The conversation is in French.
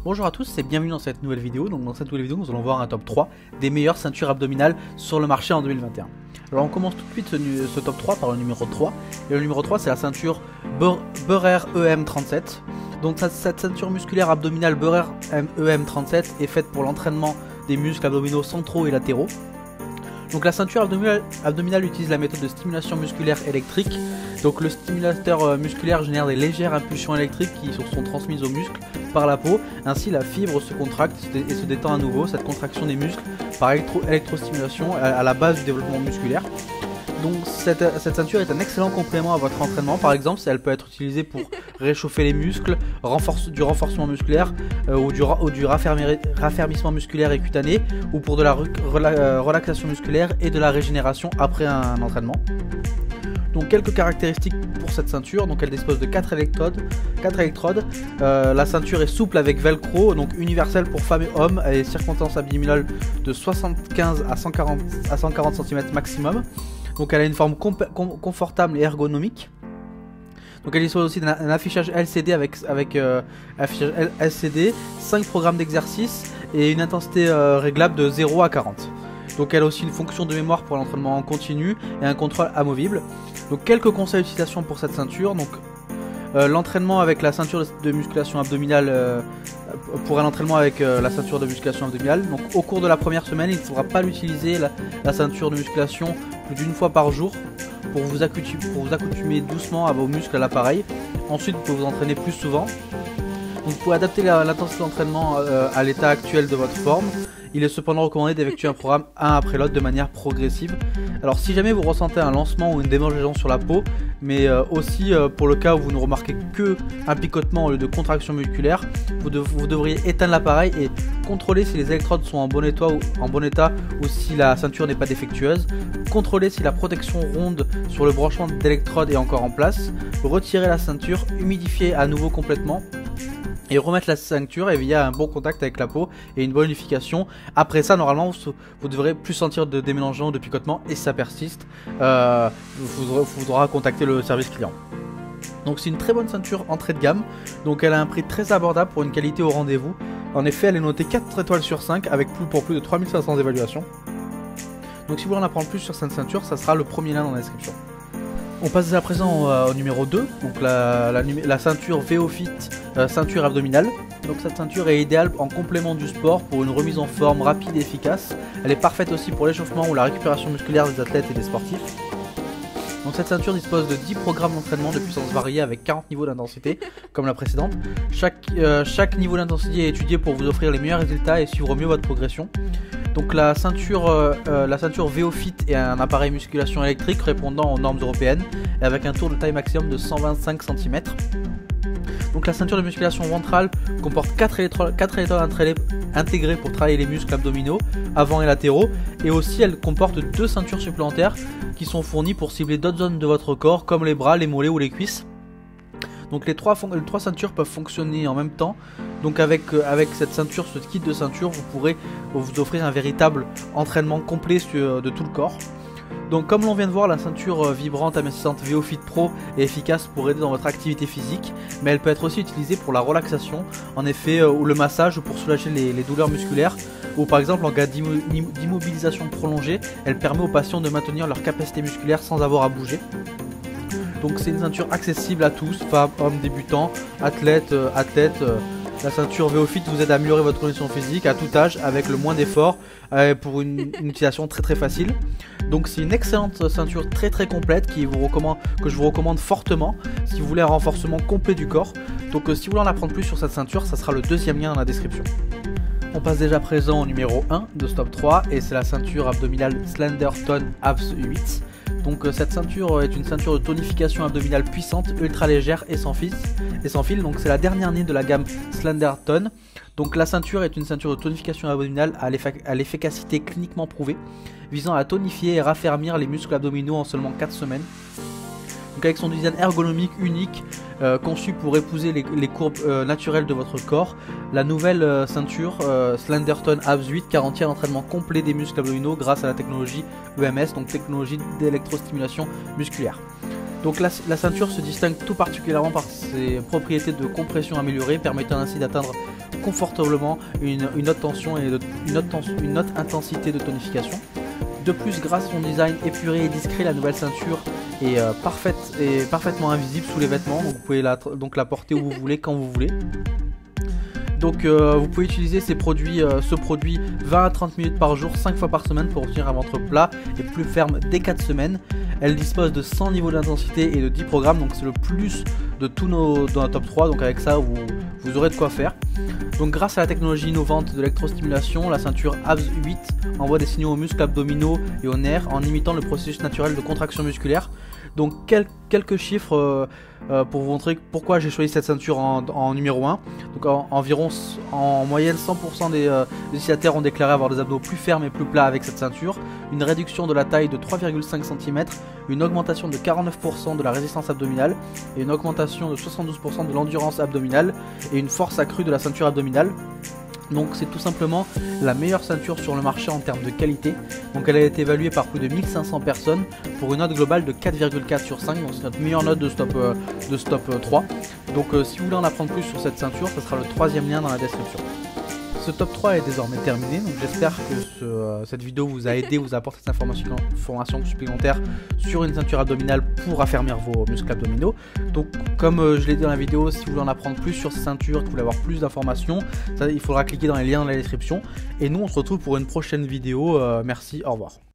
Bonjour à tous et bienvenue dans cette nouvelle vidéo. Donc dans cette nouvelle vidéo, nous allons voir un top 3 des meilleures ceintures abdominales sur le marché en 2021. Alors on commence tout de suite ce top 3 par le numéro 3. Et le numéro 3 c'est la ceinture Beurer EM37. Donc cette ceinture musculaire abdominale Beurer EM37 est faite pour l'entraînement des muscles abdominaux centraux et latéraux. Donc la ceinture abdominale utilise la méthode de stimulation musculaire électrique. Donc le stimulateur musculaire génère des légères impulsions électriques qui sont transmises aux muscles par la peau. Ainsi la fibre se contracte et se détend à nouveau. Cette contraction des muscles par électrostimulation à la base du développement musculaire. Donc cette ceinture est un excellent complément à votre entraînement. Par exemple, elle peut être utilisée pour réchauffer les muscles, du renforcement musculaire ou du raffermissement musculaire et cutané, ou pour de la relaxation musculaire et de la régénération après un entraînement. Donc quelques caractéristiques pour cette ceinture. Donc elle dispose de 4 électrodes. La ceinture est souple avec velcro, donc universelle pour femmes et hommes, et circonférence abdominale de 75 à 140 cm maximum. Donc elle a une forme confortable et ergonomique. Donc elle dispose aussi d'un affichage LCD avec affichage LCD, 5 programmes d'exercice et une intensité réglable de 0 à 40. Donc elle a aussi une fonction de mémoire pour l'entraînement en continu et un contrôle amovible. Donc quelques conseils d'utilisation pour cette ceinture. Donc l'entraînement avec la ceinture de musculation abdominale pour un entraînement avec la ceinture de musculation abdominale. Donc au cours de la première semaine, il ne faudra pas l'utiliser la ceinture de musculation plus d'une fois par jour pour vous accoutumer doucement à vos muscles à l'appareil. Ensuite, vous pouvez vous entraîner plus souvent. Donc, vous pouvez adapter l'intensité d'entraînement à l'état actuel de votre forme. Il est cependant recommandé d'effectuer un programme un après l'autre de manière progressive. Alors si jamais vous ressentez un lancement ou une démangeaison sur la peau, mais aussi pour le cas où vous ne remarquez que un picotement au lieu de contraction musculaire, vous devriez éteindre l'appareil et contrôler si les électrodes sont en bon état ou si la ceinture n'est pas défectueuse. Contrôlez si la protection ronde sur le branchement d'électrode est encore en place. Retirez la ceinture, humidifiez à nouveau complètement et remettre la ceinture et via un bon contact avec la peau et une bonne unification. Après ça, normalement, vous devrez plus sentir de déménagement, de picotement, et si ça persiste, vous faudra contacter le service client. Donc c'est une très bonne ceinture entrée de gamme, donc elle a un prix très abordable pour une qualité au rendez-vous. En effet, elle est notée 4 étoiles sur 5 avec pour plus de 3500 évaluations. Donc si vous voulez en apprendre plus sur cette ceinture, ça sera le premier lien dans la description. On passe à présent au numéro 2, donc la ceinture VO-Fit ceinture abdominale. Donc cette ceinture est idéale en complément du sport pour une remise en forme rapide et efficace. Elle est parfaite aussi pour l'échauffement ou la récupération musculaire des athlètes et des sportifs. Donc cette ceinture dispose de 10 programmes d'entraînement de puissance variée avec 40 niveaux d'intensité comme la précédente. Chaque niveau d'intensité est étudié pour vous offrir les meilleurs résultats et suivre mieux votre progression. Donc la ceinture VO-Fit est un appareil musculation électrique répondant aux normes européennes et avec un tour de taille maximum de 125 cm. Donc la ceinture de musculation ventrale comporte 4 électrodes intégrées pour travailler les muscles abdominaux, avant et latéraux, et aussi elle comporte 2 ceintures supplémentaires qui sont fournies pour cibler d'autres zones de votre corps comme les bras, les mollets ou les cuisses. Donc les trois ceintures peuvent fonctionner en même temps. Donc avec cette ceinture, ce kit de ceinture, vous pourrez vous offrir un véritable entraînement complet de tout le corps. Donc comme l'on vient de voir, la ceinture vibrante amincissante VO-Fit Pro est efficace pour aider dans votre activité physique, mais elle peut être aussi utilisée pour la relaxation, en effet, ou le massage, ou pour soulager les douleurs musculaires, ou par exemple en cas d'immobilisation prolongée, elle permet aux patients de maintenir leur capacité musculaire sans avoir à bouger. Donc c'est une ceinture accessible à tous, femmes, hommes, débutants, athlètes. La ceinture VO-Fit vous aide à améliorer votre condition physique à tout âge avec le moins d'efforts pour une utilisation très facile. Donc c'est une excellente ceinture très complète que je vous recommande fortement si vous voulez un renforcement complet du corps. Donc si vous voulez en apprendre plus sur cette ceinture, ça sera le deuxième lien dans la description. On passe déjà à présent au numéro 1 de ce top 3 et c'est la ceinture abdominale Slendertone Abs 8. Donc cette ceinture est une ceinture de tonification abdominale puissante, ultra légère et sans fil. Donc c'est la dernière née de la gamme Slendertone. Donc la ceinture est une ceinture de tonification abdominale à l'efficacité cliniquement prouvée, visant à tonifier et raffermir les muscles abdominaux en seulement 4 semaines. Donc avec son design ergonomique unique, conçu pour épouser les courbes naturelles de votre corps, la nouvelle ceinture Slendertone Abs 8 garantit un entraînement complet des muscles abdominaux grâce à la technologie EMS, donc technologie d'électrostimulation musculaire. Donc la ceinture se distingue tout particulièrement par ses propriétés de compression améliorées, permettant ainsi d'atteindre confortablement une haute tension et une haute intensité de tonification. De plus, grâce à son design épuré et discret, la nouvelle ceinture est parfaitement invisible sous les vêtements, donc vous pouvez la porter où vous voulez, quand vous voulez. Donc vous pouvez utiliser ce produit 20 à 30 minutes par jour, 5 fois par semaine pour obtenir un ventre plat et plus ferme dès 4 semaines. Elle dispose de 100 niveaux d'intensité et de 10 programmes, donc c'est le plus de tous dans la top 3, donc avec ça vous aurez de quoi faire. Donc grâce à la technologie innovante de l'électrostimulation, la ceinture ABS 8 envoie des signaux aux muscles abdominaux et aux nerfs en imitant le processus naturel de contraction musculaire. Donc quelques chiffres pour vous montrer pourquoi j'ai choisi cette ceinture en numéro 1. Donc en moyenne 100% des utilisateurs ont déclaré avoir des abdos plus fermes et plus plats avec cette ceinture, une réduction de la taille de 3,5 cm, une augmentation de 49% de la résistance abdominale et une augmentation de 72% de l'endurance abdominale et une force accrue de la ceinture abdominale. Donc c'est tout simplement la meilleure ceinture sur le marché en termes de qualité. Donc elle a été évaluée par plus de 1500 personnes pour une note globale de 4,4 sur 5. Donc c'est notre meilleure note de stop 3. Donc si vous voulez en apprendre plus sur cette ceinture, ce sera le troisième lien dans la description. Ce top 3 est désormais terminé, donc j'espère que cette vidéo vous a aidé, vous a apporté des informations supplémentaires sur une ceinture abdominale pour affermir vos muscles abdominaux. Donc comme je l'ai dit dans la vidéo, si vous voulez en apprendre plus sur ces ceintures, que vous voulez avoir plus d'informations, il faudra cliquer dans les liens dans la description. Et nous on se retrouve pour une prochaine vidéo, merci, au revoir.